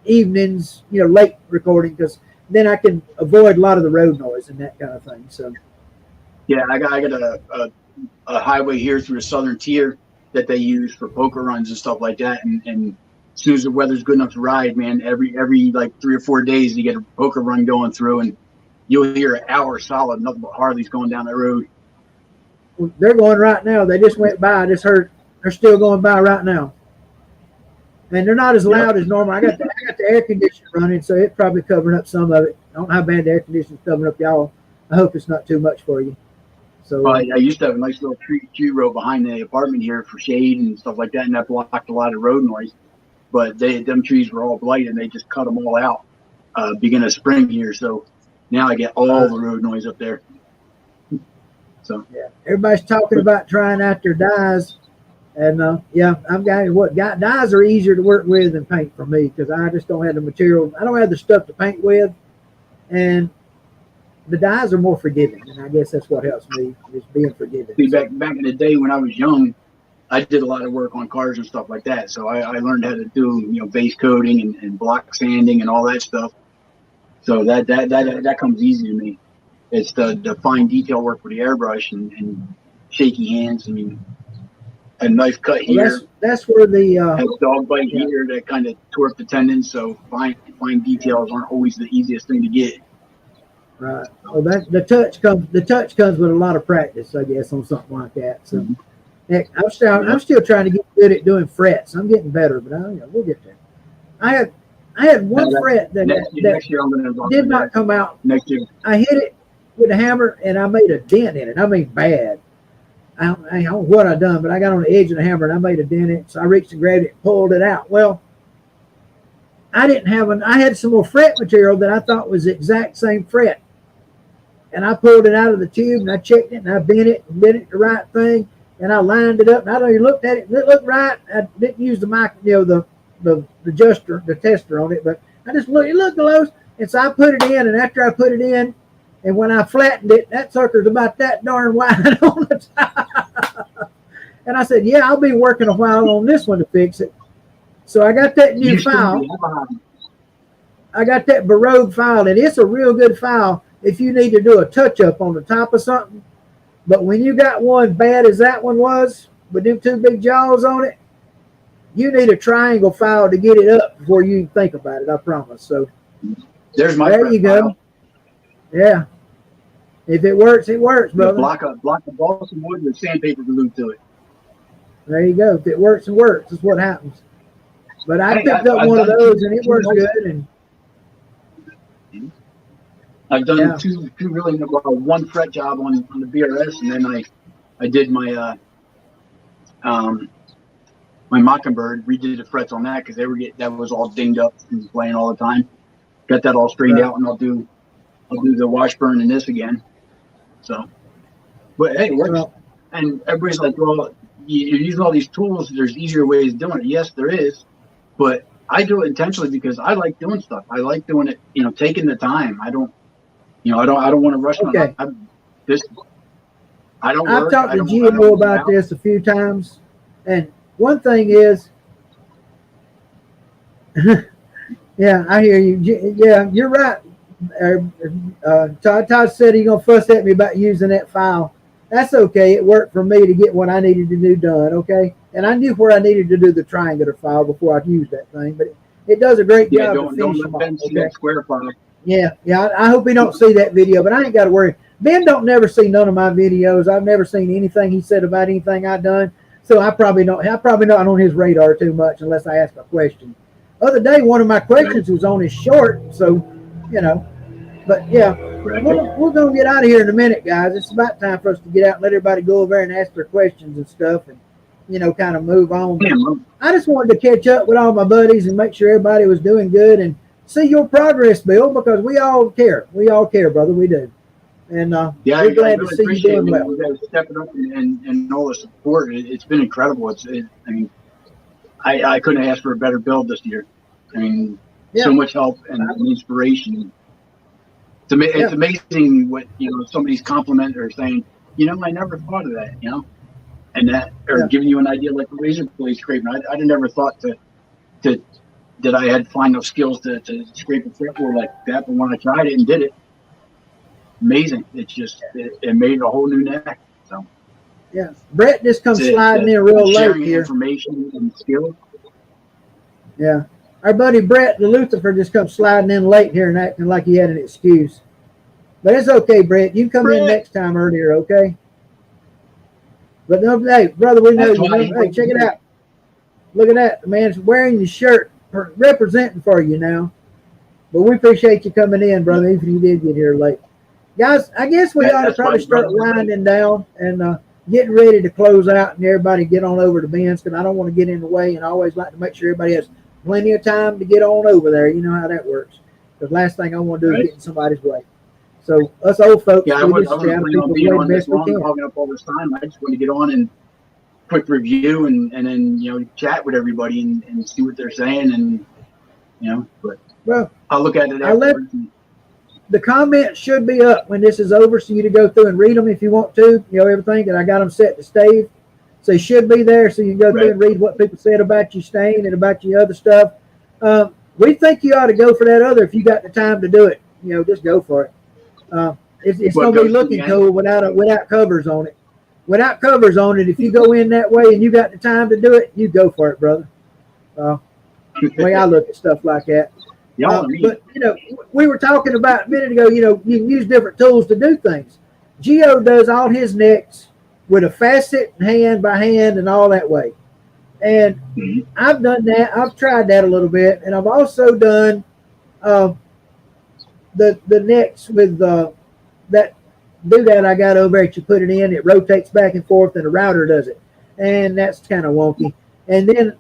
evenings, late recording, because then I can avoid a lot of the road noise and that kind of thing. So yeah, I got a highway here through the southern tier that they use for poker runs and stuff like that. And as soon as the weather's good enough to ride, man, every like 3 or 4 days you get a poker run going through, and you'll hear an hour solid, nothing but Harleys going down the road. Well, they're going right now. They just went by. I just heard they're still going by right now. And they're not as loud as normal. I got the air conditioner running, so it's probably covering up some of it. I don't know how bad the air conditioner's covering up y'all. I hope it's not too much for you. So I used to have a nice little tree row behind the apartment here for shade and stuff like that, and that blocked a lot of road noise. But them trees were all blight, and they just cut them all out beginning of spring here. So now I get all the road noise up there. So yeah, everybody's talking about trying out their dyes, and dyes are easier to work with than paint for me because I just don't have the material. I don't have the stuff to paint with, and the dies are more forgiving, and I guess that's what helps me is being forgiving. See, back in the day when I was young, I did a lot of work on cars and stuff like that. So I learned how to do, base coating and block sanding and all that stuff. So that comes easy to me. It's the fine detail work with the airbrush and shaky hands. I mean, a knife cut here. That's where the a dog bite here that kind of tore up the tendons. So fine details aren't always the easiest thing to get. Right. Well, the touch comes with a lot of practice, I guess, on something like that. So. Mm-hmm. Heck, I'm still trying to get good at doing frets. I'm getting better, but we'll get there. I had one fret that did not come out. Next year. I hit it with a hammer and I made a dent in it. I mean, bad. I don't know what I done, but I got on the edge of the hammer and I made a dent in it. So I reached and grabbed it and pulled it out. Well, I had some more fret material that I thought was the exact same fret. And I pulled it out of the tube and I checked it and I bent it the right thing. And I lined it up, and I know you looked at it, and it looked right. I didn't use the mic, the adjuster, the tester on it, but I just looked, it looked close. And so I put it in, and after I put it in, and when I flattened it, that sucker's about that darn wide on the top. And I said, yeah, I'll be working a while on this one to fix it. So I got that new file. I got that Brotherhood file, and it's a real good file if you need to do a touch-up on the top of something. But when you got one bad as that one was, with them two big jaws on it, you need a triangle file to get it up before you think about it, I promise. So there you go. Yeah. If it works, it works, brother. Block a balsa wood with sandpaper glued to it. There you go. If it works, it works. That's what happens. But I picked up one of those, and it works good. And I've done two really one fret job on the BRS, and then I did my my Mockingbird, redid the frets on that because that was all dinged up from playing all the time. Got that all straightened out, and I'll do the Washburn in this again. So, but hey, it works. Well, and everybody's like, well, you're using all these tools. There's easier ways of doing it. Yes, there is, but I do it intentionally because I like doing stuff. I like doing it, taking the time. I don't want to rush. Okay. I've talked to GMO about this a few times, and one thing is, yeah, I hear you. Yeah, you're right. Todd said he's gonna fuss at me about using that file. That's okay. It worked for me to get what I needed to do done. Okay, and I knew where I needed to do the triangular file before I used that thing, but it does a great job. Don't let Ben see that square file. Yeah. I hope he don't see that video, but I ain't got to worry. Ben don't never see none of my videos. I've never seen anything he said about anything I've done, so I'm probably not on his radar too much unless I ask a question. Other day, one of my questions was on his short, so But yeah, we're gonna get out of here in a minute, guys. It's about time for us to get out and let everybody go over there and ask their questions and stuff, and kind of move on. I just wanted to catch up with all my buddies and make sure everybody was doing good and see your progress, Bill, because we all care. We all care, brother. We do. And we're glad to see you doing well. You guys stepping up and all the support. It's been incredible. I couldn't ask for a better build this year. So much help and inspiration. It's amazing what somebody's compliment or saying, I never thought of that, and that or giving you an idea like the razor blade scraping. I'd never thought that I had find those skills to scrape a fretboard like that, but when I tried it and did it, amazing. It's just it made a whole new neck. So yeah, Brett just comes sliding in real late here. Information and skills. Yeah. Our buddy Brett, the Lucifer, just comes sliding in late here and acting like he had an excuse. But it's okay, Brett. You can come in next time earlier, okay? But no, hey, brother, we know you. Hey, check it out. Look at that. The man's wearing your shirt, representing for you now. But we appreciate you coming in, brother, even if you did get here late. Guys, I guess we ought to probably start winding down and getting ready to close out and everybody get on over to Ben's because I don't want to get in the way, and I always like to make sure everybody has plenty of time to get on over there. You know how that works. The last thing I want to do is get in somebody's way. So us old folks, I wasn't planning on being on this long, hogging up all this time. I just want to get on and quick review and then chat with everybody and see what they're saying and but I'll look at it afterwards. the comments should be up when this is over, so you to go through and read them if you want to. You know, everything that I got them set to stave. So they should be there, so you can go through and read what people said about you staying and about your other stuff. We think you ought to go for that other if you got the time to do it. You know, just go for it. It's going to be looking cool without covers on it. Without covers on it, if you go in that way and you got the time to do it, you go for it, brother. The way I look at stuff like that. But, you know, we were talking about a minute ago, you know, you can use different tools to do things. Geo does all his necks with a facet, hand by hand, and all that way. And I've done that. I've tried that a little bit. And I've also done the necks with that doodad I got over there. You put it in, it rotates back and forth, and the router does it. And that's kind of wonky. And then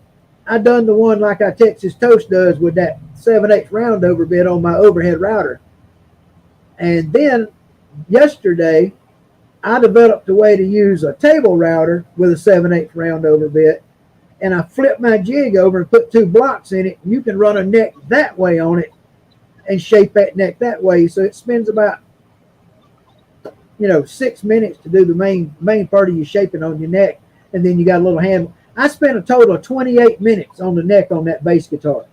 I done the one like our Texas Toast does with that 7/8 round over bit on my overhead router. And then yesterday, I developed a way to use a table router with a 7/8 round over bit. And I flipped my jig over and put 2 blocks in it. And you can run a neck that way on it and shape that neck that way. So it spends about, you know, 6 minutes to do the main part of your shaping on your neck. And then you got a little hand. I spent a total of 28 minutes on the neck on that bass guitar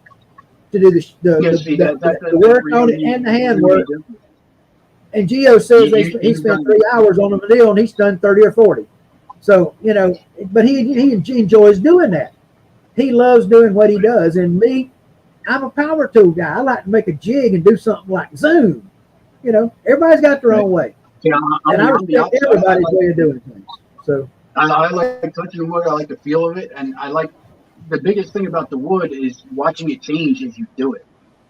to do the work on it and the hand work. And Geo says he spent 3 hours on the deal and he's done 30 or 40. So, you know, but he enjoys doing that. He loves doing what he does. And me, I'm a power tool guy. I like to make a jig and do something like zoom. You know, everybody's got their own way. Yeah, and I respect everybody's way of doing things. So I like touching wood. I like the feel of it. And I like the biggest thing about the wood is watching it change as you do it.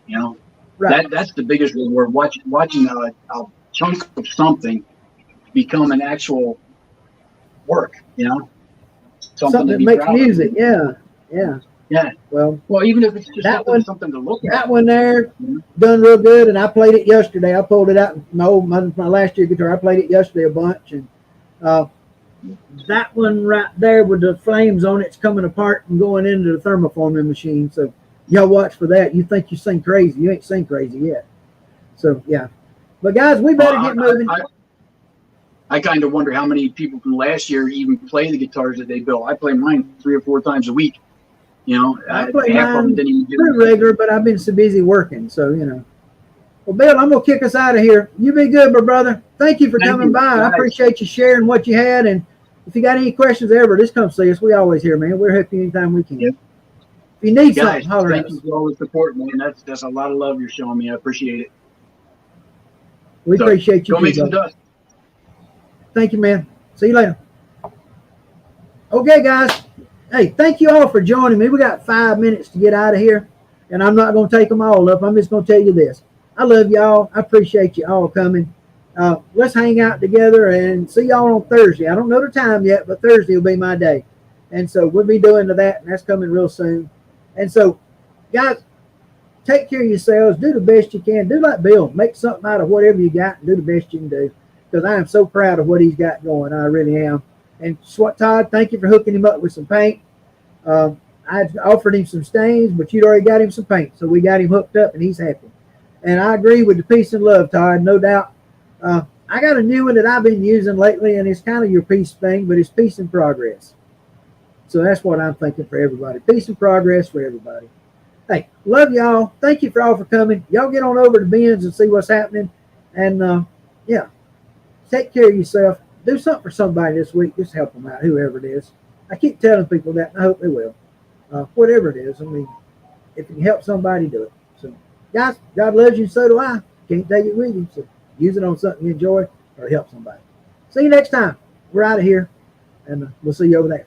You know, that's the biggest reward. Watching a chunk of something become an actual work, you know, something that makes music. Yeah. Well, even if it's just something to look at. That one there done real good, and I played it yesterday. I pulled it out my last year guitar. I played it yesterday a bunch, and that one right there with the flames on it's coming apart and going into the thermoforming machine. So y'all watch for that. You think you sing crazy? You ain't sing crazy yet. So yeah, but guys, we better get moving. I kind of wonder how many people from last year even play the guitars that they built. I play mine 3 or 4 times a week. You know, I play mine pretty regular, but I've been so busy working. So, you know. Well, Bill, I'm going to kick us out of here. You be good, my brother. Thank you for coming by. I appreciate you sharing what you had. And if you got any questions ever, just come see us. We always here, man. We're helping you anytime we can. Yep. If you need something, holler at us. Thank you for all the support, man. That's a lot of love you're showing me. I appreciate it. We appreciate you. Go make some dust. Thank you, man. See you later. Okay, guys. Hey, thank you all for joining me. We got 5 minutes to get out of here, and I'm not going to take them all up. I'm just going to tell you this. I love y'all. I appreciate you all coming. Let's hang out together and see y'all on Thursday. I don't know the time yet, but Thursday will be my day. And so we'll be doing that, and that's coming real soon. And so, guys, take care of yourselves. Do the best you can. Do like Bill. Make something out of whatever you got and do the best you can do. Because I am so proud of what he's got going. I really am. And Todd, thank you for hooking him up with some paint. I offered him some stains, but you'd already got him some paint. So we got him hooked up, and he's happy. And I agree with the peace and love, Todd, no doubt. I got a new one that I've been using lately, and it's kind of your peace thing, but it's peace and progress. So that's what I'm thinking for everybody. Peace and progress for everybody. Hey, love y'all. Thank you for all for coming. Y'all get on over to Ben's and see what's happening. And, yeah. Take care of yourself. Do something for somebody this week. Just help them out, whoever it is. I keep telling people that, and I hope they will. Whatever it is. I mean, if you can help somebody, do it. So, guys, God loves you, and so do I. Can't take it with you. So, use it on something you enjoy or help somebody. See you next time. We're out of here, and we'll see you over there.